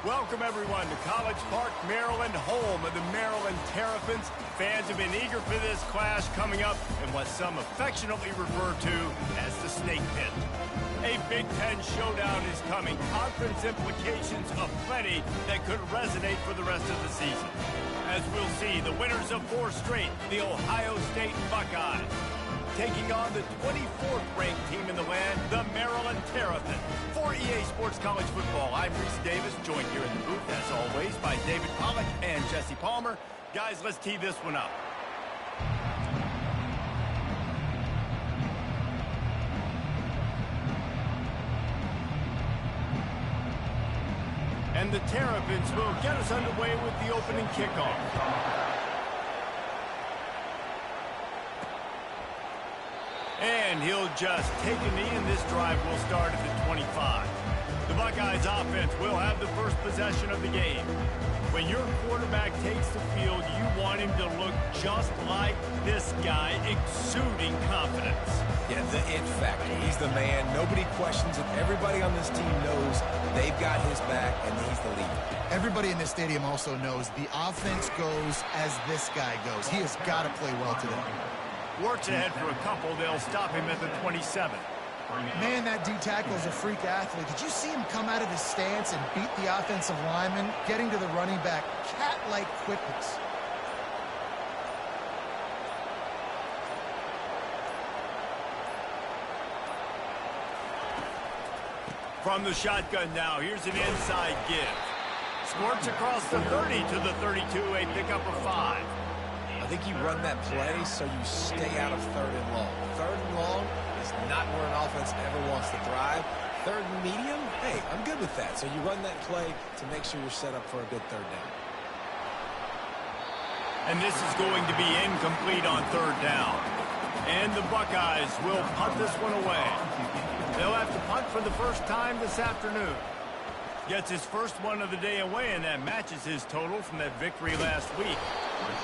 Welcome, everyone, to College Park, Maryland, home of the Maryland Terrapins. Fans have been eager for this clash coming up in what some affectionately refer to as the Snake Pit. A Big Ten showdown is coming. Conference implications aplenty that could resonate for the rest of the season. As we'll see, the winners of 4 straight, the Ohio State Buckeyes, taking on the 24th ranked team in the land, the Maryland Terrapins. For EA Sports College Football, I'm Reese Davis, joined here in the booth, as always, by David Pollack and Jesse Palmer. Guys, let's tee this one up. And the Terrapins will get us underway with the opening kickoff. And he'll just take a knee, and this drive will start at the 25. The Buckeyes offense will have the first possession of the game. When your quarterback takes the field, you want him to look just like this guy, exuding confidence. Yeah, the it factor. He's the man. Nobody questions it. Everybody on this team knows they've got his back, and he's the leader. Everybody in this stadium also knows the offense goes as this guy goes. He has got to play well today. Works ahead for a couple. They'll stop him at the 27. Man, that D-tackle is a freak athlete. Did you see him come out of his stance and beat the offensive lineman, getting to the running back? Cat-like quickness. From the shotgun now, here's an inside give. Squirts across the 30 to the 32, a pickup of 5. I think you run that play so you stay out of 3rd and long. 3rd and long is not where an offense ever wants to thrive. 3rd and medium, hey, I'm good with that. So you run that play to make sure you're set up for a good 3rd down. And this is going to be incomplete on 3rd down. And the Buckeyes will punt this one away. They'll have to punt for the first time this afternoon. Gets his first one of the day away, and that matches his total from that victory last week.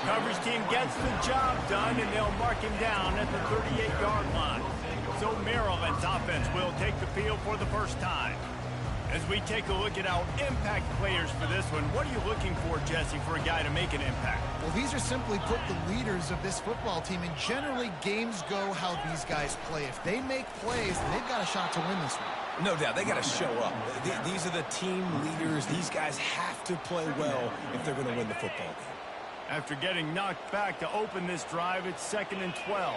Coverage team gets the job done, and they'll mark him down at the 38-yard line. So Maryland's offense will take the field for the first time. As we take a look at our impact players for this one, what are you looking for, Jesse, for a guy to make an impact? Well, these are simply put the leaders of this football team, and generally games go how these guys play. If they make plays, then they've got a shot to win this one. No doubt, they got to show up. These are the team leaders. These guys have to play well if they're going to win the football game. After getting knocked back to open this drive, it's 2nd and 12.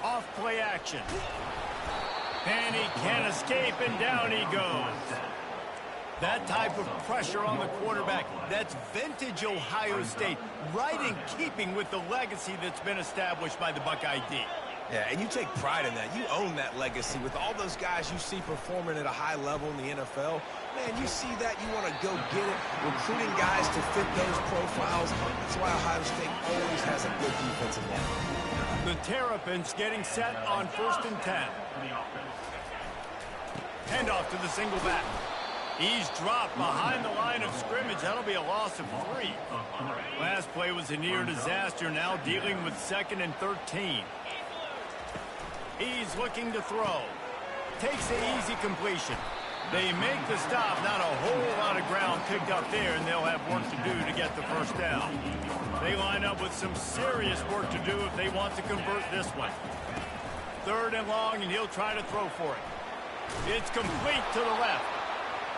Off play action. And he can't escape, and down he goes. That type of pressure on the quarterback, that's vintage Ohio State, right in keeping with the legacy that's been established by the Buckeye D. Yeah, and you take pride in that. You own that legacy with all those guys you see performing at a high level in the NFL. Man, you see that, you want to go get it, recruiting guys to fit those profiles. That's why Ohio State always has a good defensive line. The Terrapins getting set on 1st and 10. Handoff to the single back. He's dropped behind the line of scrimmage. That'll be a loss of 3. Last play was a near disaster, now dealing with 2nd and 13. He's looking to throw. Takes the easy completion. They make the stop. Not a whole lot of ground picked up there, and they'll have work to do to get the first down. They line up with some serious work to do if they want to convert this one. 3rd and long, and he'll try to throw for it. It's complete to the left.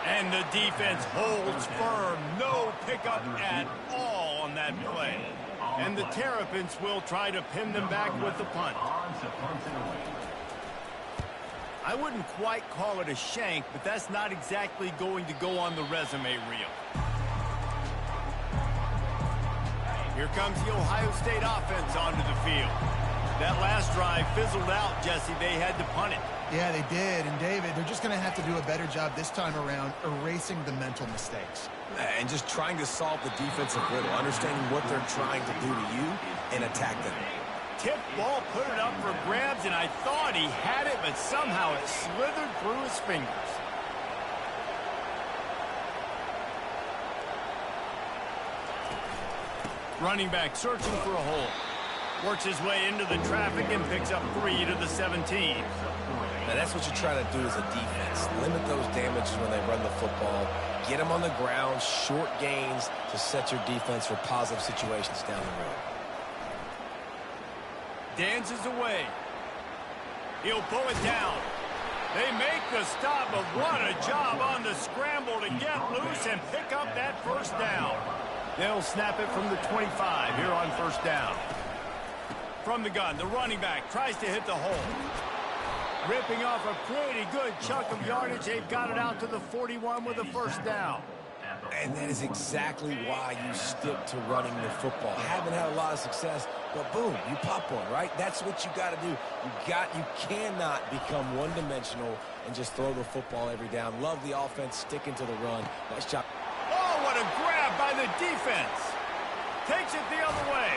And the defense holds firm. No pickup at all on that play. And the Terrapins will try to pin them back with the punt. I wouldn't quite call it a shank, but that's not exactly going to go on the resume reel. Here comes the Ohio State offense onto the field. That last drive fizzled out, Jesse. They had to punt it. Yeah, they did. And, David, they're just going to have to do a better job this time around erasing the mental mistakes. And just trying to solve the defensive riddle, understanding what they're trying to do to you and attack them. Tip ball, put it up for grabs, and I thought he had it, but somehow it slithered through his fingers. Running back searching for a hole. Works his way into the traffic and picks up 3 to the 17. Now, that's what you try to do as a defense. Limit those damages when they run the football. Get them on the ground, short gains to set your defense for positive situations down the road. Dances away. He'll pull it down. They make the stop, but what a job on the scramble to get loose and pick up that first down. They'll snap it from the 25 here on first down. From the gun, the running back tries to hit the hole. Ripping off a pretty good chunk of yardage. They've got it out to the 41 with a first down. And that is exactly why you stick to running the football. Haven't had a lot of success, but boom, you pop one, right? That's what you got to do. You cannot become one-dimensional and just throw the football every down. Love the offense, sticking to the run. Nice job. Oh, what a grab by the defense. Takes it the other way.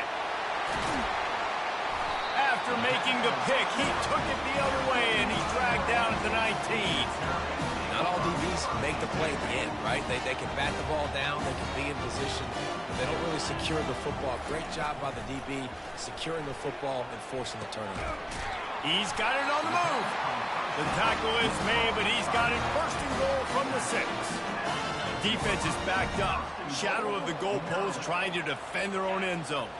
After making the pick, he took it the other way, and he's dragged down at the 19. Not all DBs make the play at the end, right? They can bat the ball down, they can be in position, but they don't really secure the football. Great job by the DB securing the football and forcing the turnover. He's got it on the move. The tackle is made, but he's got it first and goal from the 6. Defense is backed up. Shadow of the goalpost trying to defend their own end zone.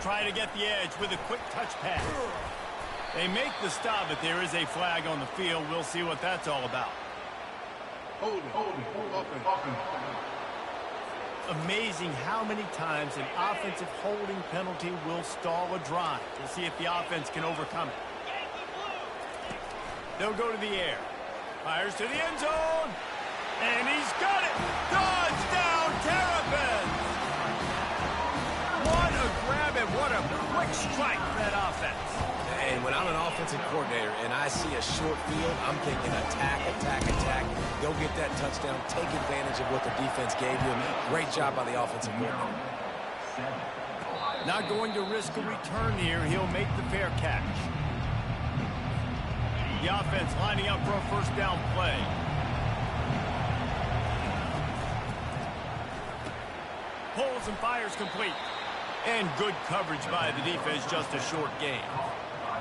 Trying to get the edge with a quick touch pass. They make the stop, but there is a flag on the field. We'll see what that's all about. Hold it. Amazing how many times an offensive holding penalty will stall a drive. We'll see if the offense can overcome it. They'll go to the air. Fires to the end zone. And he's got it. Touchdown, Terrapins! What a grab and what a quick strike for that offense. And when I'm an offensive coordinator and I see a short field, I'm thinking attack, attack, attack. Go get that touchdown. Take advantage of what the defense gave you. Great job by the offensive coordinator. Not going to risk a return here. He'll make the fair catch. The offense lining up for a first down play. Pulls and fires complete. And good coverage by the defense, just a short game.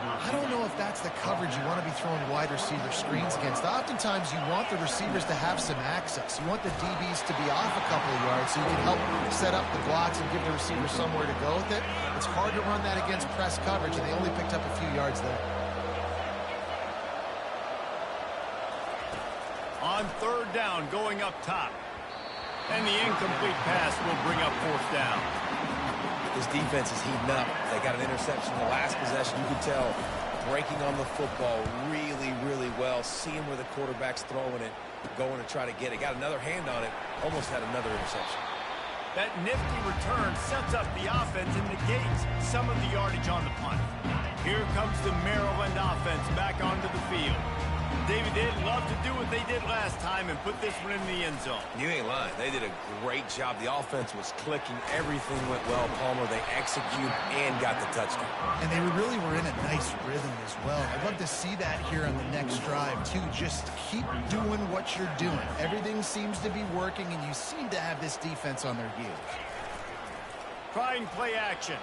I don't know if that's the coverage you want to be throwing wide receiver screens against. Oftentimes, you want the receivers to have some access. You want the DBs to be off a couple of yards so you can help set up the blocks and give the receiver somewhere to go with it. It's hard to run that against press coverage, and they only picked up a few yards there. On third down, going up top. And the incomplete pass will bring up fourth down. This defense is heating up. They got an interception in the last possession. You can tell breaking on the football really, really well. Seeing where the quarterback's throwing it, going to try to get it. Got another hand on it. Almost had another interception. That nifty return sets up the offense and negates some of the yardage on the punt. Here comes the Maryland offense back onto the field. David, they'd love to do what they did last time and put this one in the end zone. You ain't lying. They did a great job. The offense was clicking. Everything went well, Palmer. They executed and got the touchdown. And they really were in a nice rhythm as well. I'd love to see that here on the next drive, too. Just keep doing what you're doing. Everything seems to be working, and you seem to have this defense on their heels. Trying play action.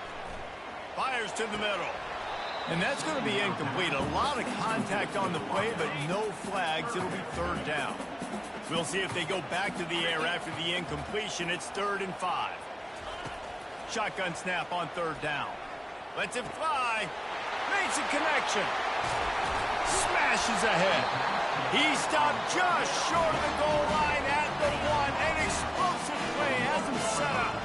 Fires to the middle. And that's going to be incomplete. A lot of contact on the play, but no flags. It'll be third down. We'll see if they go back to the air after the incompletion. It's 3rd and 5. Shotgun snap on third down. Lets it fly. Makes a connection. Smashes ahead. He stopped just short of the goal line at the 1. An explosive play has him set up.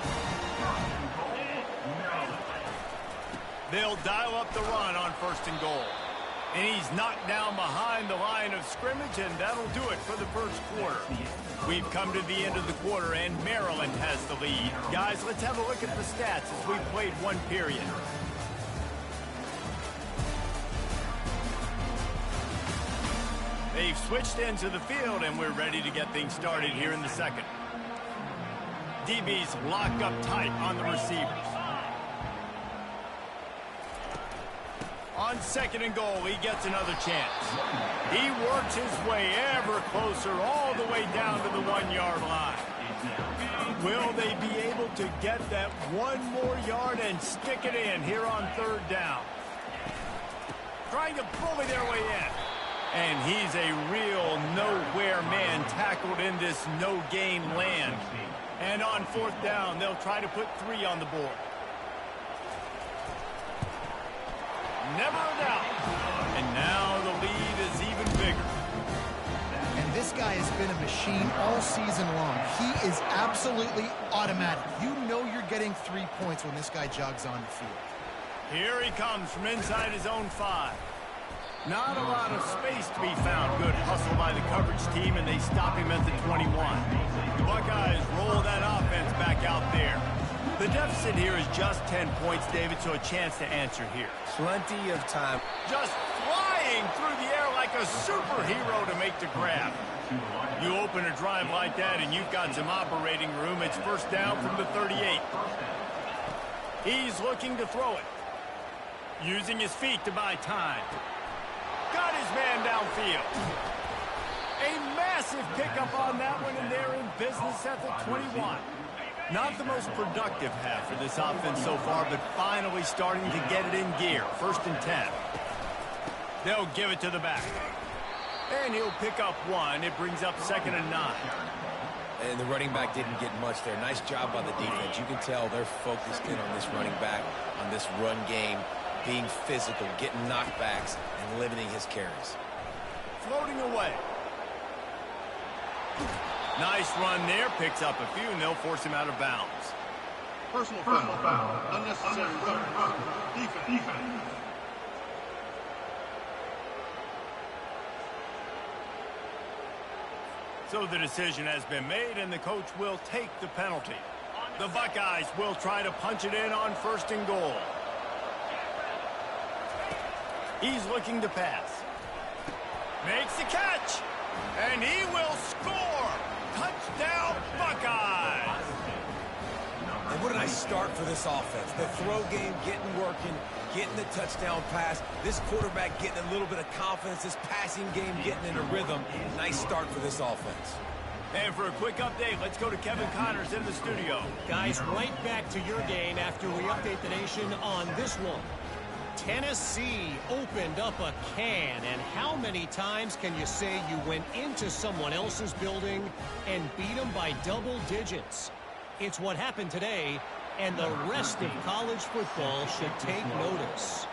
They'll dial up the run on 1st and goal. And he's knocked down behind the line of scrimmage, and that'll do it for the first quarter. We've come to the end of the quarter, and Maryland has the lead. Guys, let's have a look at the stats as we played one period. They've switched ends of the field, and we're ready to get things started here in the second. DBs lock up tight on the receivers. On 2nd and goal, he gets another chance. He works his way ever closer all the way down to the 1-yard line. Will they be able to get that one more yard and stick it in here on third down? Trying to bully their way in. And he's a real nowhere man tackled in this no-gain land. And on fourth down, they'll try to put 3 on the board. Never a doubt. And now the lead is even bigger. And this guy has been a machine all season long. He is absolutely automatic. You know you're getting 3 points when this guy jogs on the field. Here he comes from inside his own 5. Not a lot of space to be found. Good hustle by the coverage team, and they stop him at the 21. The Buckeyes roll that offense back out there. The deficit here is just 10 points, David, so a chance to answer here. Plenty of time. Just flying through the air like a superhero to make the grab. You open a drive like that, and you've got some operating room. It's first down from the 38. He's looking to throw it. Using his feet to buy time. Got his man downfield. A massive pickup on that one, and they're in business at the 21. Not the most productive half for this offense so far, but finally starting to get it in gear. First and 10. They'll give it to the back. And he'll pick up 1. It brings up second and 9. And the running back didn't get much there. Nice job by the defense. You can tell they're focused in on this running back, on this run game, being physical, getting knockbacks, and limiting his carries. Floating away. Nice run there. Picks up a few, and they'll force him out of bounds. Personal foul. Unnecessary roughness. Defense. So the decision has been made, and the coach will take the penalty. The Buckeyes will try to punch it in on first and goal. He's looking to pass. Makes the catch. And he will score. Touchdown, Buckeyes. And what a nice start for this offense. The throw game getting working, getting the touchdown pass. This quarterback getting a little bit of confidence. This passing game getting in a rhythm. Nice start for this offense. And for a quick update, let's go to Kevin Connors in the studio. Guys, right back to your game after we update the nation on this one. Tennessee opened up a can, and how many times can you say you went into someone else's building and beat them by double digits? It's what happened today, and the rest of college football should take notice.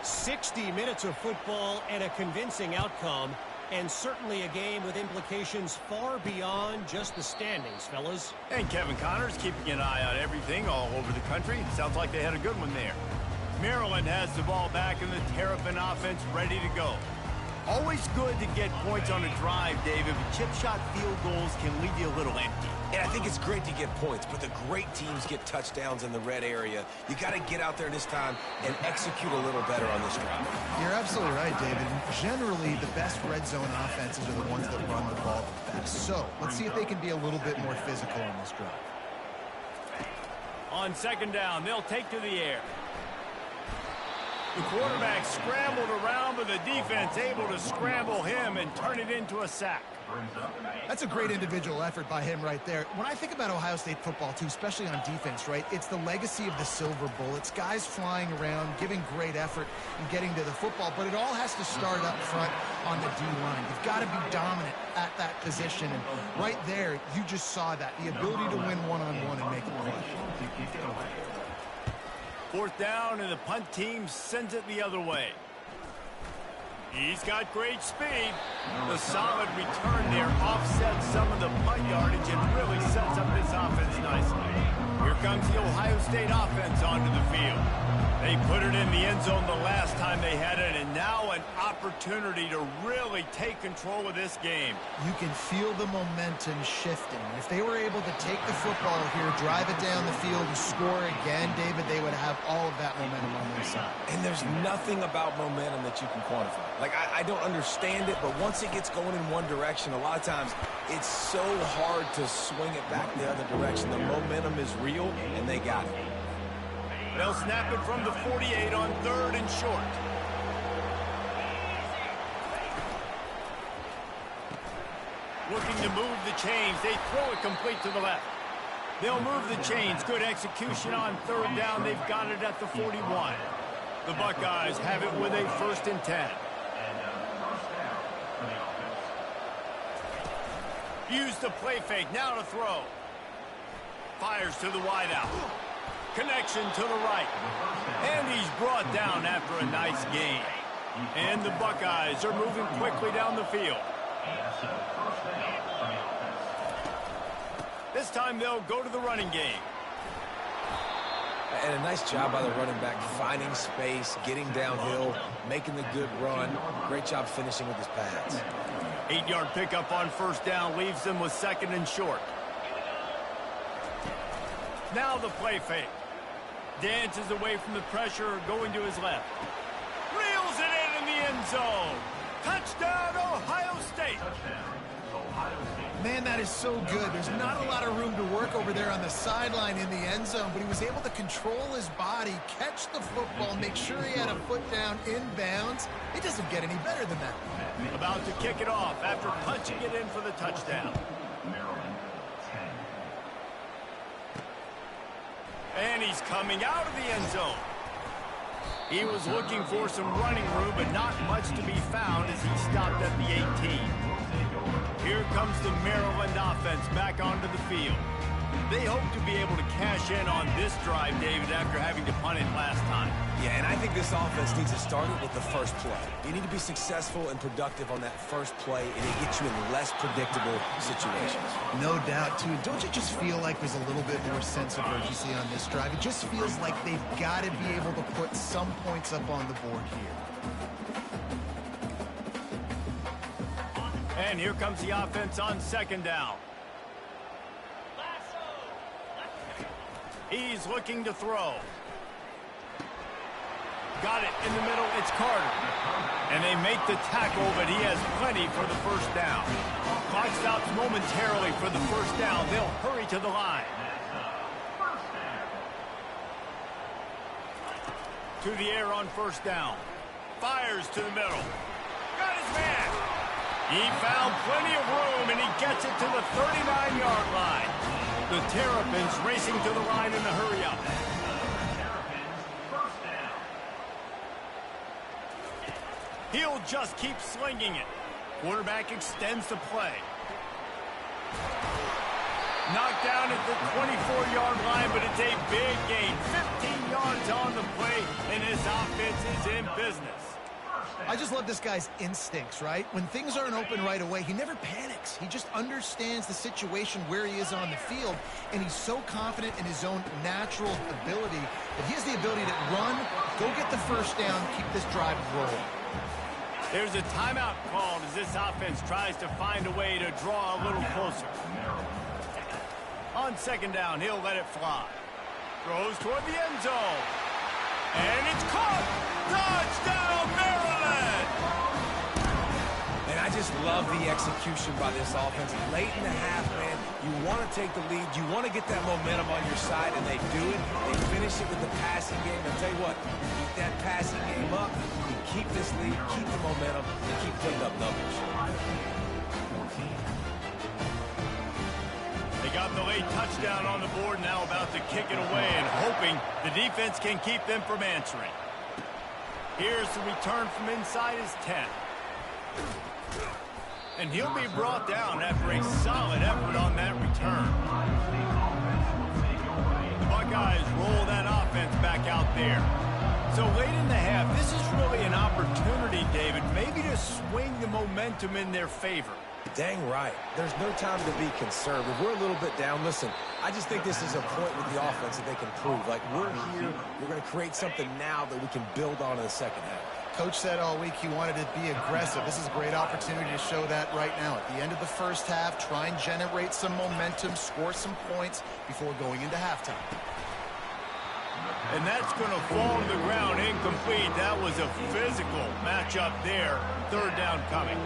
60 minutes of football and a convincing outcome, and certainly a game with implications far beyond just the standings, fellas. And Kevin Connors keeping an eye on everything all over the country. Sounds like they had a good one there. Maryland has the ball back in the Terrapin offense ready to go. Always good to get points on a drive, David, but chip shot field goals can leave you a little empty. And I think it's great to get points, but the great teams get touchdowns in the red area. You got to get out there this time and execute a little better on this drive. You're absolutely right, David. Generally, the best red zone offenses are the ones that run the ball the best. So let's see if they can be a little bit more physical on this drive. On second down, they'll take to the air. The quarterback scrambled around, but the defense able to scramble him and turn it into a sack. That's a great individual effort by him right there. When I think about Ohio State football, too, especially on defense, right, it's the legacy of the Silver Bowl. It's guys flying around, giving great effort and getting to the football, but it all has to start up front on the D-line. You've got to be dominant at that position, and right there, you just saw that, the ability to win one-on-one and make a play. Fourth down, and the punt team sends it the other way. He's got great speed. The solid return there offsets some of the punt yardage and really sets up this offense nicely. Here comes the Ohio State offense onto the field. They put it in the end zone the last time they had it, and now an opportunity to really take control of this game. You can feel the momentum shifting. If they were able to take the football here, drive it down the field, and score again, David, they would have all of that momentum on their side. And there's nothing about momentum that you can quantify. Like, I don't understand it, but once it gets going in one direction, a lot of times it's so hard to swing it back the other direction. The momentum is real, and they got it. They'll snap it from the 48 on third and short. Looking to move the chains. They throw it complete to the left. They'll move the chains. Good execution on third down. They've got it at the 41. The Buckeyes have it with a 1st and 10. Use the play fake. Now to throw. Fires to the wideout. Connection to the right. And he's brought down after a nice gain. And the Buckeyes are moving quickly down the field. This time they'll go to the running game. And a nice job by the running back, finding space, getting downhill, making the good run. Great job finishing with his pads. 8-yard pickup on 1st down leaves them with 2nd and short. Now the play fake. Dances away from the pressure, going to his left. Reels it in the end zone. Touchdown, Ohio State. Man, that is so good. There's not a lot of room to work over there on the sideline in the end zone, but he was able to control his body, catch the football, make sure he had a foot down inbounds. It doesn't get any better than that. About to kick it off after punching it in for the touchdown. And he's coming out of the end zone. He was looking for some running room, but not much to be found as he stopped at the 18. Here comes the Maryland offense back onto the field. They hope to be able to cash in on this drive, David, after having to punt it last time. Yeah, and I think this offense needs to start it with the first play. You need to be successful and productive on that first play, and it gets you in less predictable situations. No doubt, too. Don't you just feel like there's a little bit more sense of urgency on this drive? It just feels like they've got to be able to put some points up on the board here. And here comes the offense on 2nd down. He's looking to throw. Got it in the middle. It's Carter. And they make the tackle, but he has plenty for the 1st down. Clock stops momentarily for the 1st down. They'll hurry to the line. To the air on 1st down. Fires to the middle. Got his man. He found plenty of room, and he gets it to the 39-yard line. The Terrapins racing to the line in a hurry-up. He'll just keep slinging it. Quarterback extends the play. Knocked down at the 24-yard line, but it's a big gain. 15 yards on the play, and his offense is in business. I just love this guy's instincts, right? When things aren't open right away, he never panics. He just understands the situation where he is on the field, and he's so confident in his own natural ability that he has the ability to run, go get the 1st down, keep this drive rolling. There's a timeout called as this offense tries to find a way to draw a little closer. On 2nd down, he'll let it fly. Throws toward the end zone. And it's caught! Touchdown, Maryland! And I just love the execution by this offense. Late in the half, man, you want to take the lead. You want to get that momentum on your side, and they do it. They finish it with the passing game. I'll tell you what, keep that passing game up. You keep this lead, keep the momentum, and keep putting up numbers. They got the late touchdown on the board, now about to kick it away and hoping the defense can keep them from answering. Here's the return from inside his 10. And he'll be brought down after a solid effort on that return. The Buckeyes roll that offense back out there. So late in the half, this is really an opportunity, David, maybe to swing the momentum in their favor. Dang right. There's no time to be conservative. We're a little bit down. Listen, I just think this is a point with the offense that they can prove. Like, we're here. We're going to create something now that we can build on in the 2nd half. Coach said all week he wanted to be aggressive. This is a great opportunity to show that right now. At the end of the 1st half, try and generate some momentum, score some points before going into halftime. And that's going to fall to the ground incomplete. That was a physical matchup there. 3rd down coming.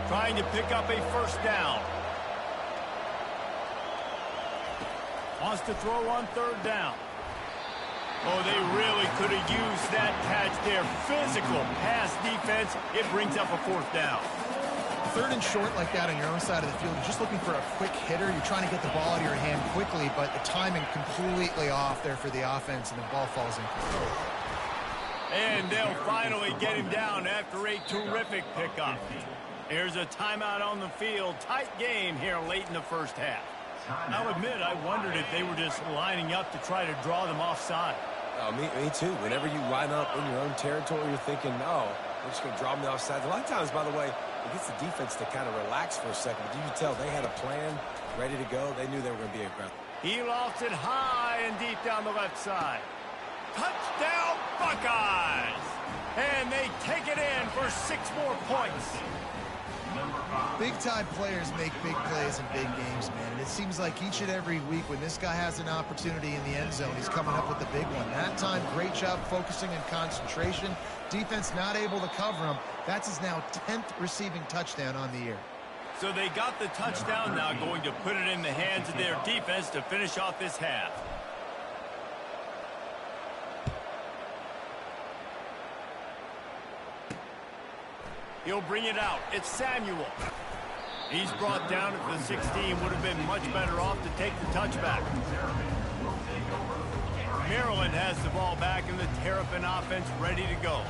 Trying to pick up a 1st down. Wants to throw on 3rd down. Oh, they really could have used that catch there. Physical pass defense. It brings up a 4th down. Third and short like that on your own side of the field, you're just looking for a quick hitter. You're trying to get the ball out of your hand quickly, but the timing completely off there for the offense, and the ball falls incomplete. And they'll finally get him down after a terrific pickup. Here's a timeout on the field. Tight game here late in the first half. I'll admit, I wondered if they were just lining up to try to draw them offside. Oh, me too. Whenever you line up in your own territory, you're thinking, no, we're just going to draw them offside. A lot of times, by the way, it gets the defense to kind of relax for a second. But you can tell they had a plan ready to go. They knew they were going to be aggressive. He lofts it high and deep down the left side. Touchdown, Buckeyes! And they take it in for 6 more points. Big-time players make big plays in big games, man. And it seems like each and every week when this guy has an opportunity in the end zone, he's coming up with the big one. That time, great job focusing and concentration. Defense not able to cover him. That's his now 10th receiving touchdown on the year. So they got the touchdown, now going to put it in the hands of their defense to finish off this half. He'll bring it out. It's Samuel. He's brought down at the 16. Would have been much better off to take the touchback. Maryland has the ball back and the Terrapin offense ready to go.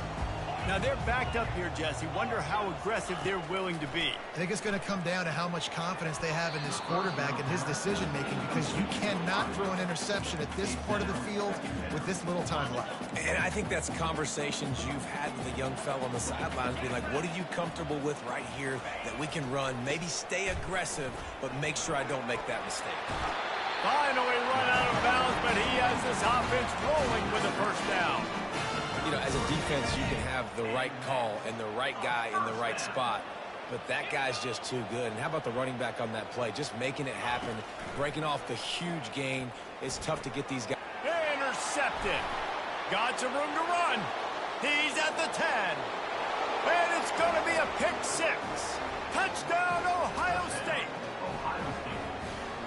Now they're backed up here, Jesse. Wonder how aggressive they're willing to be. I think it's going to come down to how much confidence they have in this quarterback and his decision-making, because you cannot throw an interception at this part of the field with this little time left. And I think that's conversations you've had with a young fellow on the sidelines, being like, what are you comfortable with right here that we can run? Maybe stay aggressive, but make sure I don't make that mistake. Finally run out of bounds, but he has this offense rolling with a first down. You know, as a defense, you can have the right call and the right guy in the right spot, but that guy's just too good. And how about the running back on that play? Just making it happen, breaking off the huge gain. It's tough to get these guys. Intercepted. Got some room to run. He's at the 10. And it's going to be a pick 6. Touchdown, Ohio State.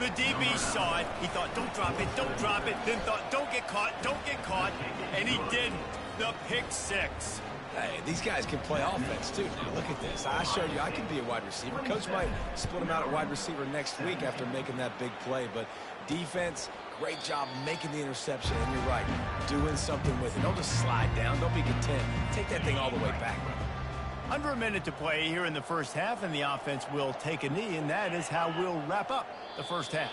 The DB saw it. He thought, don't drop it, don't drop it. Then thought, don't get caught, don't get caught. And he didn't. The pick 6. Hey, these guys can play offense, too. Now, look at this. I showed you I can be a wide receiver. Coach might split him out at wide receiver next week after making that big play. But defense, great job making the interception. And you're right, doing something with it. Don't just slide down. Don't be content. Take that thing all the way back. Under a minute to play here in the first half, and the offense will take a knee, and that is how we'll wrap up the first half.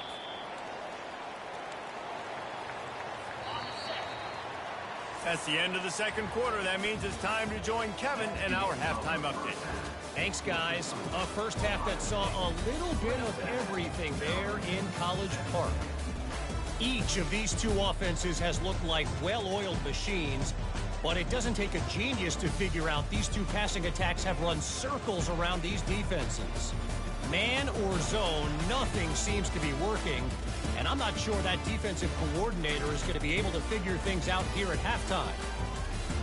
That's the end of the second quarter. That means it's time to join Kevin in our halftime update. Thanks, guys. A first half that saw a little bit of everything there in College Park. Each of these two offenses has looked like well-oiled machines, but it doesn't take a genius to figure out these two passing attacks have run circles around these defenses. Man or zone, nothing seems to be working, and I'm not sure that defensive coordinator is going to be able to figure things out here at halftime.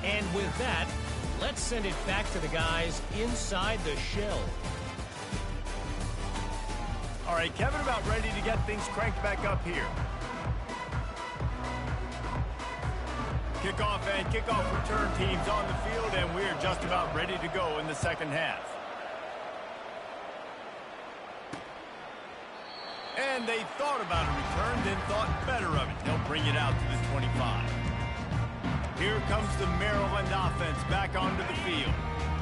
And with that, let's send it back to the guys inside the shell. All right, Kevin, about ready to get things cranked back up here. Kickoff and kickoff return teams on the field, and we're just about ready to go in the second half. And they thought about a return, then thought better of it. They'll bring it out to the 25. Here comes the Maryland offense back onto the field.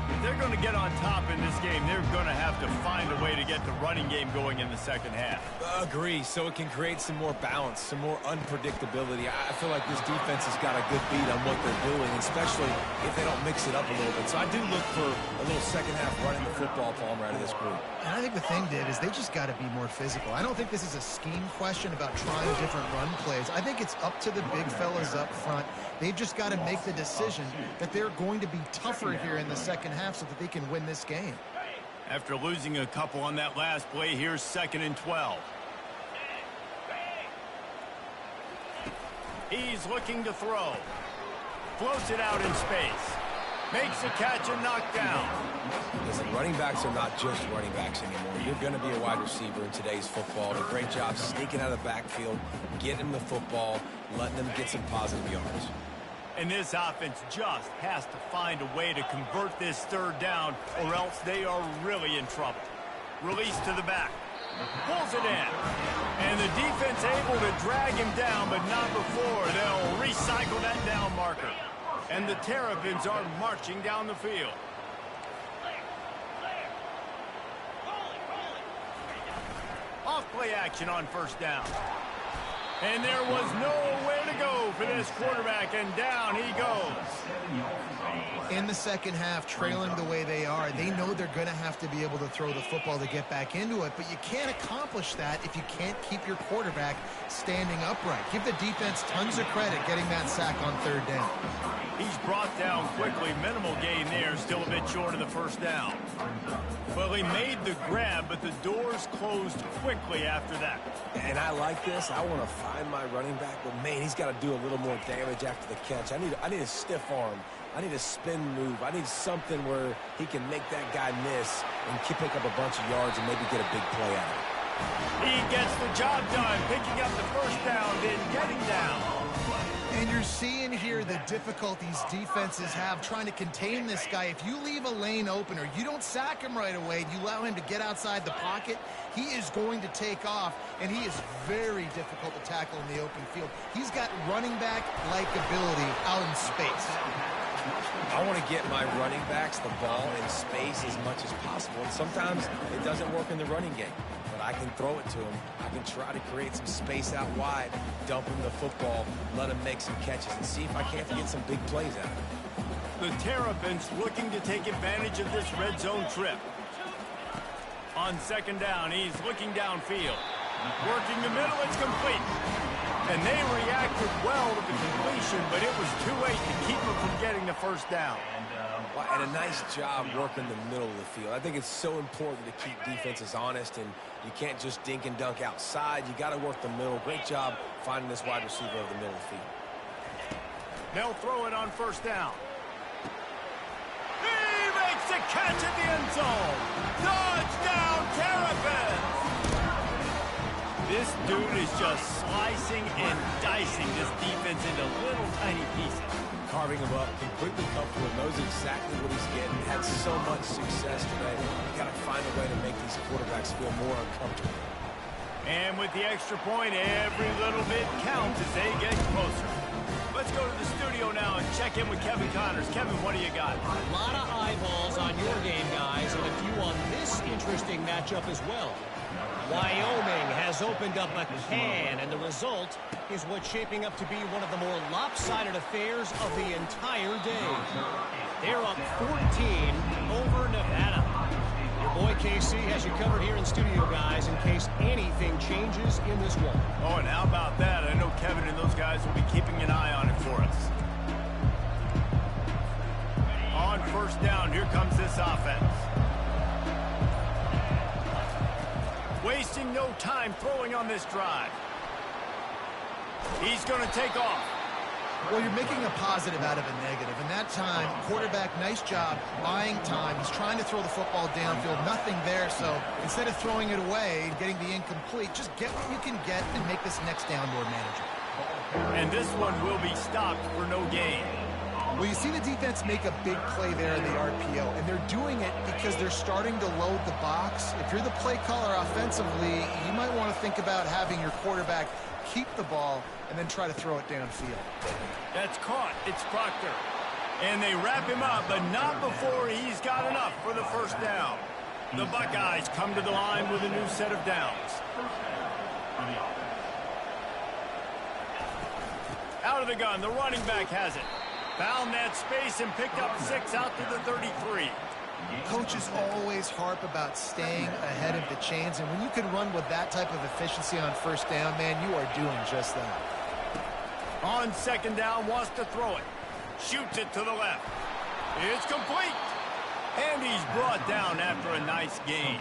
If they're going to get on top in this game, they're going to have to find a way to get the running game going in the second half. Agree, so it can create some more balance, some more unpredictability. I feel like this defense has got a good beat on what they're doing, especially if they don't mix it up a little bit. So I do look for a little second half running the football, Palmer, out of this group. And I think the thing, Dave, is they just got to be more physical. I don't think this is a scheme question about trying different run plays. I think it's up to the big fellas up front. They've just got to make the decision that they're going to be tougher here in the second half so that they can win this game. After losing a couple on that last play, here's 2nd and 12. He's looking to throw. Floats it out in space. Makes a catch and knocked down. Listen, running backs are not just running backs anymore. You're going to be a wide receiver in today's football. And a great job sneaking out of the backfield, getting them the football, letting them get some positive yards. And this offense just has to find a way to convert this third down, or else they are really in trouble. Release to the back. Pulls it in. And the defense able to drag him down, but not before they'll recycle that down marker. And the Terrapins are marching down the field. Off play action on first down. And there was nowhere to go for this quarterback, and down he goes. In the second half, trailing the way they are, they know they're going to have to be able to throw the football to get back into it, but you can't accomplish that if you can't keep your quarterback standing upright. Give the defense tons of credit getting that sack on third down. He's brought down quickly. Minimal gain there, still a bit short of the first down. Well, he made the grab, but the doors closed quickly after that. And I like this. I want to find my running back, but man, he's got to do a little more damage after the catch. I need a stiff arm. I need a spin move. I need something where he can make that guy miss and pick up a bunch of yards and maybe get a big play out of it. He gets the job done, picking up the first down, then getting down. And you're seeing here the difficulties defenses have trying to contain this guy. If you leave a lane open or you don't sack him right away, you allow him to get outside the pocket, he is going to take off, and he is very difficult to tackle in the open field. He's got running back-like ability out in space. I want to get my running backs the ball in space as much as possible, and sometimes it doesn't work in the running game. I can throw it to him. I can try to create some space out wide, dump him the football, let him make some catches, and see if I can't get some big plays out of it. The Terrapins looking to take advantage of this red zone trip. On second down, he's looking downfield. Working the middle, it's complete. And they reacted well to the completion, but it was too late to keep him from getting the first down. And a nice job working the middle of the field. I think it's so important to keep defenses honest, and you can't just dink and dunk outside. You got to work the middle. Great job finding this wide receiver over the middle of the field. They'll throw it on first down. He makes the catch at the end zone. Touchdown, Terrapins! This dude is just slicing and dicing this defense into little tiny pieces. Carving him up, completely comfortable, knows exactly what he's getting. Had so much success today. You got to find a way to make these quarterbacks feel more uncomfortable. And with the extra point, every little bit counts as they get closer. Let's go to the studio now and check in with Kevin Connors. Kevin, what do you got? A lot of eyeballs on your game, guys, and a few on this interesting matchup as well. Wyoming has opened up a can, and the result is what's shaping up to be one of the more lopsided affairs of the entire day. They're up 14 over Nevada. Your boy KC has you covered here in studio, guys, in case anything changes in this one. Oh, and how about that? I know Kevin and those guys will be keeping an eye on it for us. On first down, here comes this offense. Wasting no time throwing on this drive. He's going to take off. Well, you're making a positive out of a negative. In that time, quarterback, nice job, buying time. He's trying to throw the football downfield. Nothing there, so instead of throwing it away and getting the incomplete, just get what you can get and make this next down more manageable. And this one will be stopped for no gain. Well, you see the defense make a big play there in the RPO, and they're doing it because they're starting to load the box. If you're the play caller offensively, you might want to think about having your quarterback keep the ball and then try to throw it downfield. That's caught. It's Proctor. And they wrap him up, but not before he's got enough for the first down. The Buckeyes come to the line with a new set of downs. Out of the gun, the running back has it. Found that space and picked up 6 out to the 33. Coaches always harp about staying ahead of the chains, and when you can run with that type of efficiency on first down, man, you are doing just that. On second down, wants to throw it. Shoots it to the left. It's complete. And he's brought down after a nice gain.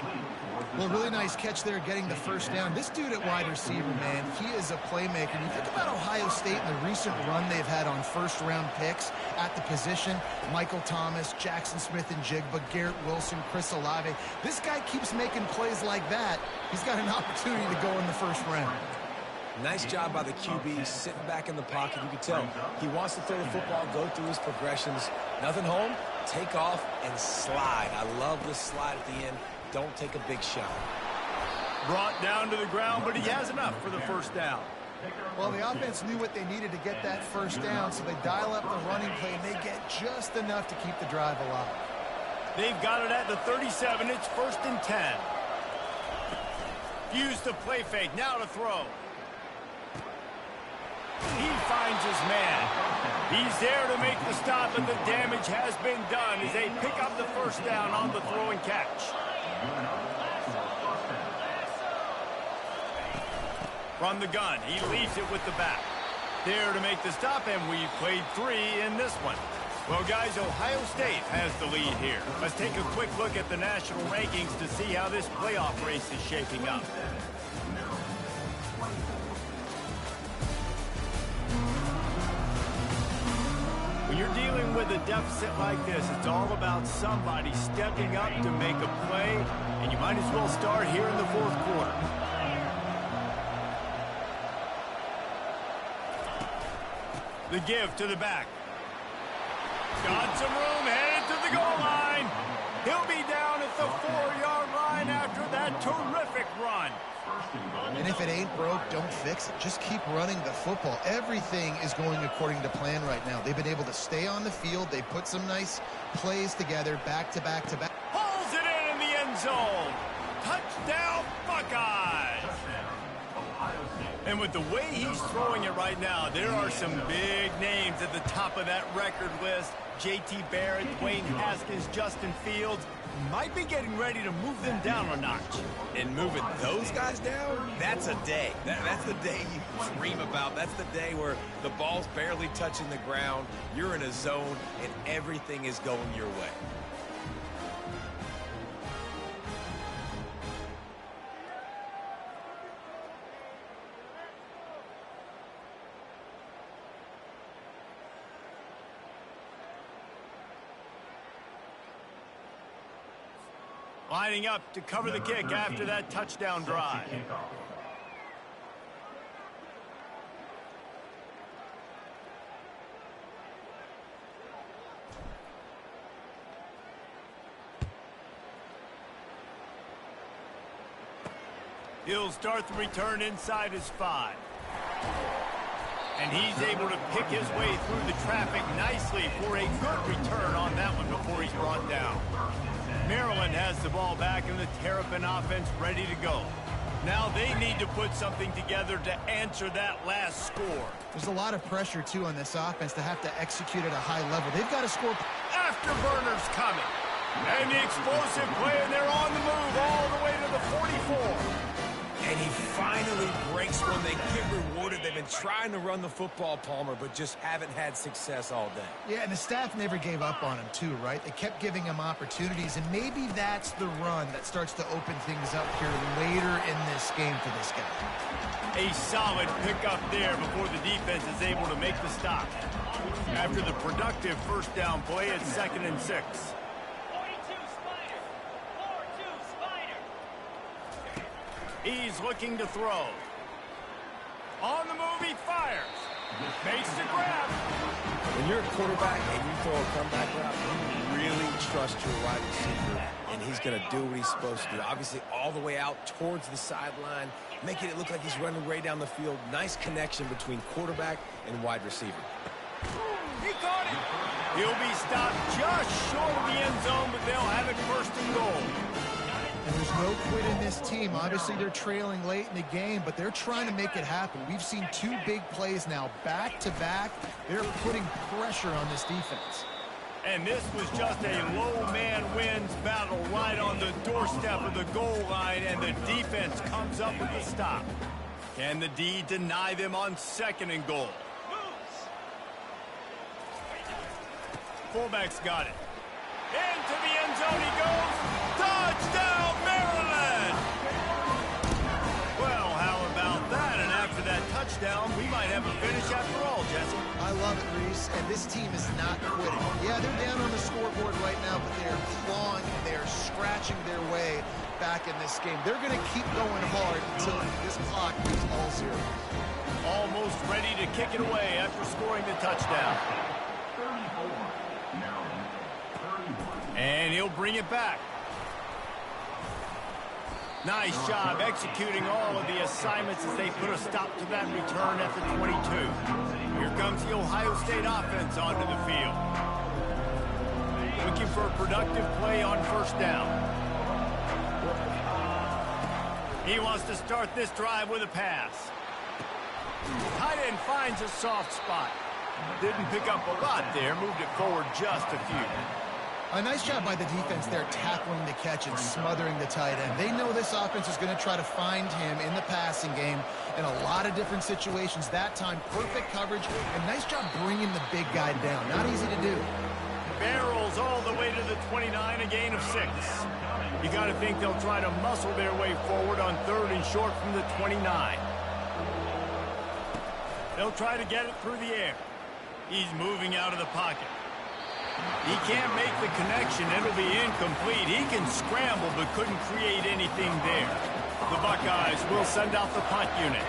Well, really nice catch there getting the first down. This dude at wide receiver, man, he is a playmaker. You think about Ohio State and the recent run they've had on first-round picks at the position. Michael Thomas, Jackson Smith and Jigba, Garrett Wilson, Chris Olave. This guy keeps making plays like that. He's got an opportunity to go in the first round. Nice job by the QB, sitting back in the pocket. You can tell he wants to throw the football, go through his progressions. Nothing home, take off, and slide. I love the slide at the end. Don't take a big shot. Brought down to the ground, but he has enough for the first down. Well, the offense knew what they needed to get that first down, so they dial up the running play, and they get just enough to keep the drive alive. They've got it at the 37. It's 1st and 10. Use the play fake. Now to throw. He finds his man. He's there to make the stop, and the damage has been done as they pick up the first down on the throw and catch. From the gun, he leaves it with the back. There to make the stop, and we've played 3 in this one. Well, guys, Ohio State has the lead here. Let's take a quick look at the national rankings to see how this playoff race is shaping up. When you're dealing with a deficit like this, it's all about somebody stepping up to make a play, and you might as well start here in the 4th quarter. The give to the back. Got some room, headed to the goal line. He'll be down at the 4-yard line after that terrific run. And if it ain't broke, don't fix it. Just keep running the football. Everything is going according to plan right now. They've been able to stay on the field. They put some nice plays together, back to back to back. Pulls it in the end zone. Touchdown, Buckeyes. And with the way he's throwing it right now, there are some big names at the top of that record list. J.T. Barrett, Dwayne Haskins, Justin Fields might be getting ready to move them down a notch. And moving those guys down, that's a day. That's the day you dream about. That's the day where the ball's barely touching the ground, you're in a zone, and everything is going your way. Lining up to cover the kick after that touchdown drive. He'll start the return inside his 5. And he's able to pick his way through the traffic nicely for a good return on that one before he's brought down. Maryland has the ball back and the Terrapin offense ready to go. Now they need to put something together to answer that last score. There's a lot of pressure, too, on this offense to have to execute at a high level. They've got to score. Afterburners coming. And the explosive play, and they're on the move all the way to the 44. And he finally breaks when they get rewarded. They've been trying to run the football, Palmer, but just haven't had success all day. Yeah, and the staff never gave up on him, too, right? They kept giving him opportunities, and maybe that's the run that starts to open things up here later in this game for this guy. A solid pickup there before the defense is able to make the stop. After the productive first down play, it's 2nd and 6. He's looking to throw. On the move, he fires. Makes the grab. When you're a quarterback and you throw a comeback route, you really trust your wide receiver, and he's going to do what he's supposed to do. Obviously, all the way out towards the sideline, making it look like he's running way down the field. Nice connection between quarterback and wide receiver. He caught it. He'll be stopped just short of the end zone, but they'll have it 1st and goal. And there's no quit in this team. Obviously, they're trailing late in the game, but they're trying to make it happen. We've seen 2 big plays now, back-to-back. They're putting pressure on this defense. And this was just a low-man wins battle right on the doorstep of the goal line, and the defense comes up with the stop. Can the D deny them on 2nd and goal? Fullback's got it. Into the end zone he goes. Touchdown, Maryland! Well, how about that? And after that touchdown, we might have a finish after all, Jesse. I love it, Reese, and this team is not quitting. Yeah, they're down on the scoreboard right now, but they're clawing and they're scratching their way back in this game. They're going to keep going hard until this clock is all zero. Almost ready to kick it away after scoring the touchdown. And he'll bring it back. Nice job executing all of the assignments as they put a stop to that return at the 22. Here comes the Ohio State offense onto the field. Looking for a productive play on first down. He wants to start this drive with a pass. Tight end finds a soft spot. Didn't pick up a lot there, moved it forward just a few. A nice job by the defense there tackling the catch and smothering the tight end. They know this offense is going to try to find him in the passing game in a lot of different situations. That time, perfect coverage, and nice job bringing the big guy down. Not easy to do. Barrels all the way to the 29, a gain of 6. You got to think they'll try to muscle their way forward on 3rd and short from the 29. They'll try to get it through the air. He's moving out of the pocket. He can't make the connection. It'll be incomplete. He can scramble but couldn't create anything there. The Buckeyes will send out the punt unit.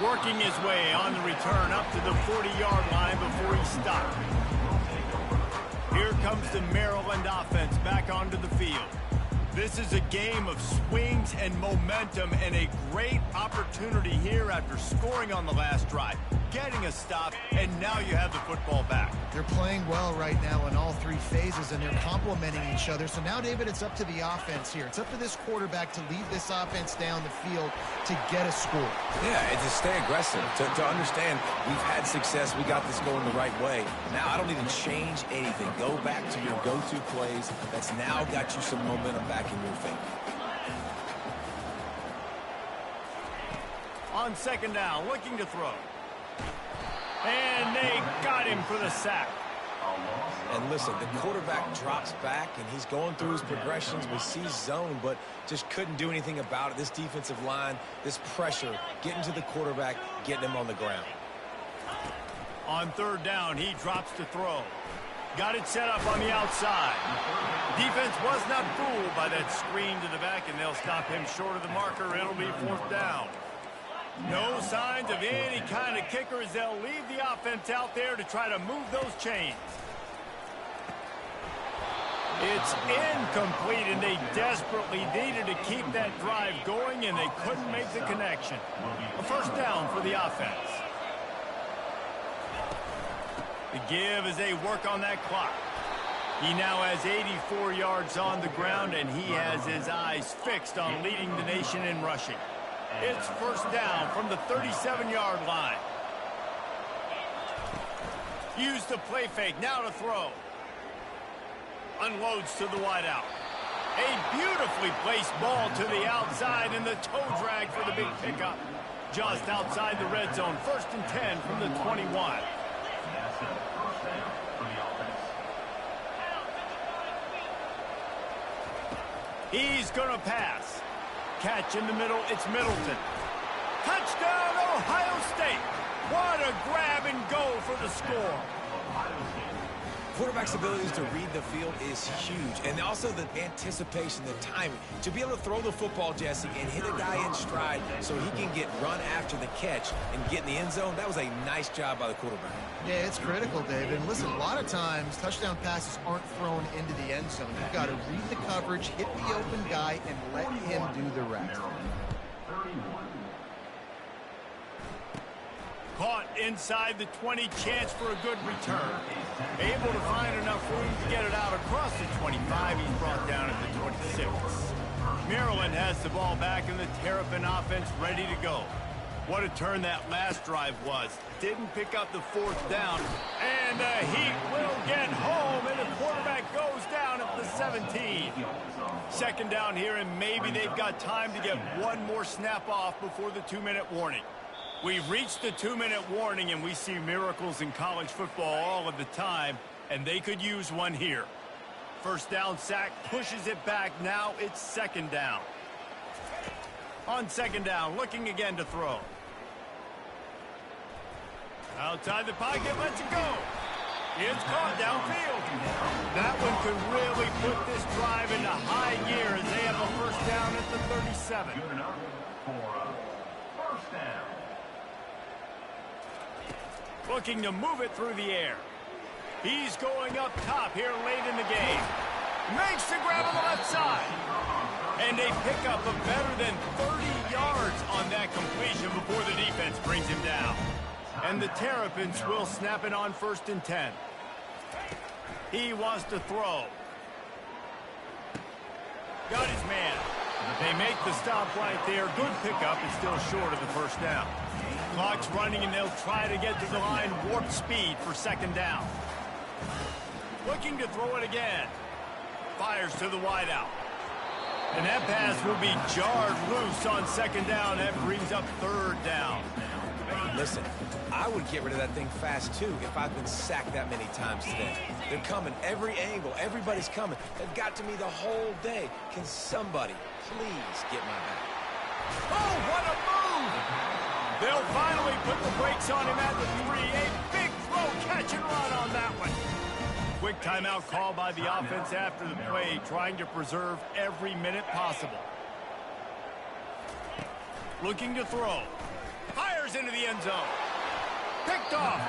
Working his way on the return up to the 40-yard line before he stopped. Here comes the Maryland offense back onto the field. This is a game of swings and momentum and a great opportunity here after scoring on the last drive, getting a stop, and now you have the football back. They're playing well right now in all 3 phases, and they're complementing each other. So now, David, it's up to the offense here. It's up to this quarterback to lead this offense down the field to get a score. Yeah, and to stay aggressive, to understand we've had success, we got this going the right way. Now I don't need to change anything. Go back to your go-to plays. That's now got you some momentum back in your favor. On 2nd down, looking to throw. And they got him for the sack. And listen, the quarterback drops back, and he's going through his progressions. We see zone, but just couldn't do anything about it. This defensive line, this pressure, getting to the quarterback, getting him on the ground. On 3rd down, he drops to throw. Got it set up on the outside. Defense was not fooled by that screen to the back, and they'll stop him short of the marker. It'll be 4th down. No signs of any kind of kicker as they'll leave the offense out there to try to move those chains. It's incomplete, and they desperately needed to keep that drive going, and they couldn't make the connection. A 1st down for the offense. The give as they work on that clock. He now has 84 yards on the ground, and he has his eyes fixed on leading the nation in rushing. It's 1st down from the 37-yard line. Use the play fake, now to throw. Unloads to the wideout. A beautifully placed ball to the outside, and the toe drag for the big pickup. Just outside the red zone, 1st and 10 from the 21. He's going to pass. Catch in the middle, it's Middleton. Touchdown, Ohio State. What a grab and go for the score. Quarterback's abilities to read the field is huge, and also the anticipation, the timing. To be able to throw the football, Jesse, and hit a guy in stride so he can get run after the catch and get in the end zone, that was a nice job by the quarterback. Yeah, it's critical, David. And listen, a lot of times touchdown passes aren't thrown into the end zone. You've got to read the coverage, hit the open guy, and let him do the rest. Caught inside the 20, chance for a good return. Able to find enough room to get it out across the 25. He's brought down at the 26. Maryland has the ball back and the Terrapin offense ready to go. What a turn that last drive was. Didn't pick up the 4th down. And the Heat will get home, and the quarterback goes down at the 17. 2nd down here, and maybe they've got time to get one more snap off before the 2-minute warning. We've reached the 2-minute warning, and we see miracles in college football all of the time, and they could use one here. 1st down sack, pushes it back. Now it's 2nd down. On second down, looking again to throw. Outside the pocket, lets it go. It's caught downfield. That one could really put this drive into high gear as they have a first down at the 37. Good enough for a first down. Looking to move it through the air. He's going up top here late in the game. Makes the grab on the left side. And they pick up a better than 30 yards on that completion before the defense brings him down. And the Terrapins will snap it on 1st and 10. He wants to throw. Got his man. They make the stop right there. Good pickup. It's still short of the first down. Clock's running, and they'll try to get to the line warp speed for second down. Looking to throw it again. Fires to the wideout. And that pass will be jarred loose on second down. That brings up third down. Listen, I would get rid of that thing fast, too, if I've been sacked that many times today. They're coming every angle. Everybody's coming. They've got to me the whole day. Can somebody please get my back? Oh, what a move! They'll finally put the brakes on him at the 3. A big throw, catch and run on that one. Quick timeout call by the offense after the play, trying to preserve every minute possible. Looking to throw. Fires into the end zone. Picked off.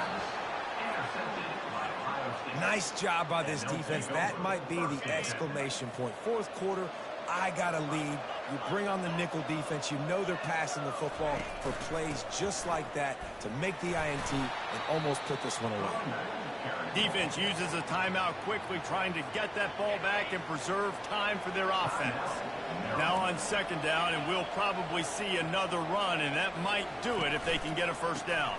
Nice job by this defense. That might be the exclamation point. Fourth quarter, I got a lead. You bring on the nickel defense. You know they're passing the football for plays just like that to make the INT and almost put this one away. Defense uses a timeout quickly, trying to get that ball back and preserve time for their offense. Now on second down, and we'll probably see another run, and that might do it if they can get a first down.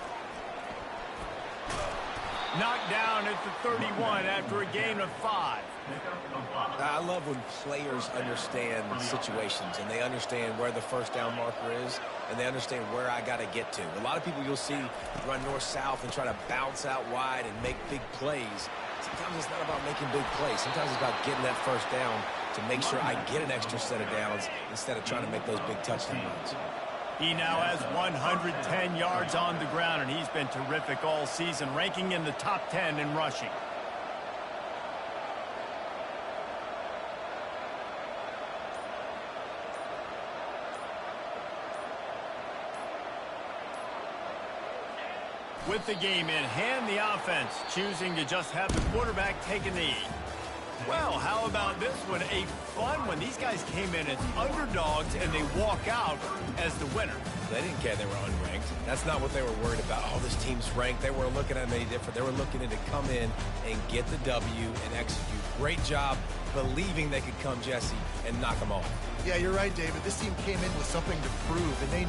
Knocked down at the 31 after a gain of 5. I love when players understand situations and they understand where the first down marker is and they understand where I got to get to. A lot of people you'll see run north-south and try to bounce out wide and make big plays. Sometimes it's not about making big plays. Sometimes it's about getting that first down to make sure I get an extra set of downs instead of trying to make those big touchdown runs. He now has 110 yards on the ground, and he's been terrific all season, ranking in the top 10 in rushing. With the game in hand, the offense choosing to just have the quarterback take a knee. Well, how about this one? A fun one. These guys came in as underdogs, and they walk out as the winner. They didn't care they were unranked. That's not what they were worried about. Oh, this team's ranked. They weren't looking at them any different. They were looking to come in and get the W and execute. Great job believing they could come, Jesse, and knock them off. Yeah, you're right, David. This team came in with something to prove, and they